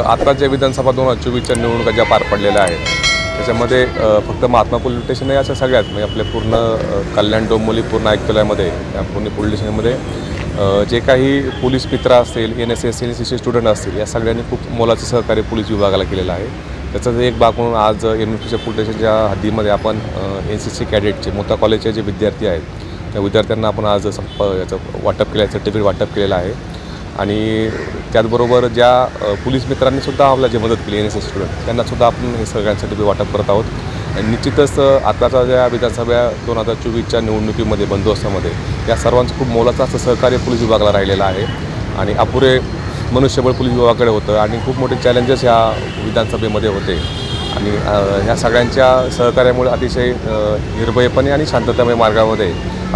आत्ताच्या विधानसभा 2024च्या निवडणुका ज्या पार पडलेल्या आहेत त्याच्यामध्ये फक्त महात्मा पोलीस स्टेशन नाही, अशा सगळ्यात म्हणजे आपल्या पूर्ण कल्याण डोंबिवली पूर्ण आयुक्तालयामध्ये त्या पूर्ण पोलीस स्टेशनमध्ये जे काही पोलीस मित्र असतील, NSS NCC स्टुडंट असतील, या सगळ्यांनी खूप मोलाचं सहकार्य पोलीस विभागाला केलेलं आहे। त्याचाच एक भाग म्हणून आज NMPच्या पोलीस स्टेशनच्या हद्दीमध्ये आपण NCC कॅडेटचे मोठा कॉलेजचे जे विद्यार्थी आहेत त्या विद्यार्थ्यांना आपण आज याचं वाटप केलं आहे, सर्टिफिकेट वाटप केलेलं आहे। आणि त्याचबरोबर ज्या पोलीस मित्रांनीसुद्धा आपल्याला जे मदत केली NSS स्टुडंट त्यांनासुद्धा आपण हे सगळ्यांसाठी वाटप करत आहोत। आणि निश्चितच आताच्या ज्या विधानसभा 2024च्या निवडणुकीमध्ये बंदोबस्तामध्ये या सर्वांचं खूप मोलाचं असं सहकार्य पोलीस विभागाला राहिलेलं आहे आणि अपुरे मनुष्यबळ पोलीस विभागाकडे होतं आणि खूप मोठे चॅलेंजेस ह्या विधानसभेमध्ये होते आणि ह्या सगळ्यांच्या सहकार्यामुळे अतिशय निर्भयपणे आणि शांततामय मार्गामध्ये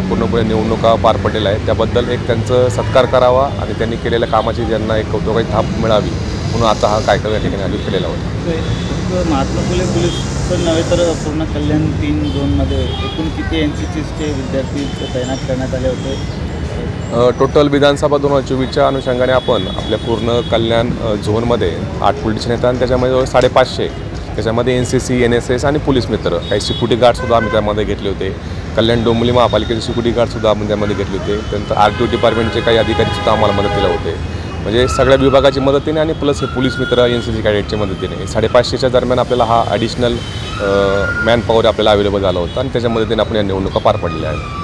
पूर्णपणे निवडणुका पार पडलेल्या आहेत। त्याबद्दल एक त्यांचं सत्कार करावा आणि त्यांनी केलेल्या कामाची ज्यांना एक कौतुकाची थाप मिळावी म्हणून आता हा कार्यक्रम या ठिकाणी आयोजित केलेला होता। महात्मा फुले पोलीस नव्हे तर पूर्ण कल्याण 3 झोनमध्ये एकूण किती NCCचे विद्यार्थी तैनात करण्यात आले होते? टोटल विधानसभा 2024च्या अनुषंगाने आपण आपल्या पूर्ण कल्याण झोनमध्ये 8 पोलीस स्टेशन येतात आणि त्याच्यामध्ये 550 त्याच्यामध्ये NCC NSS आणि पोलीस मित्र काही सिक्युरिटी गार्डसुद्धा आम्ही त्यामध्ये घेतले होते। कल्याण डोंबिवली महापालिकेचे सिक्युरिटी गार्डसुद्धा आपण त्यामध्ये घेतले होते। त्यानंतर RTO डिपार्टमेंटचे काही अधिकारीसुद्धा आम्हाला मदतीला होते। म्हणजे सगळ्या विभागाची मदतीने आणि प्लस हे पोलीस मित्र NCC कॅडेटच्या मदतीने 550च्या दरम्यान आपल्याला हा ॲडिशनल मॅन पॉवर आपल्याला अवेलेबल झाला होता आणि त्याच्या मदतीने आपण या निवडणुका पार पडलेल्या आहेत।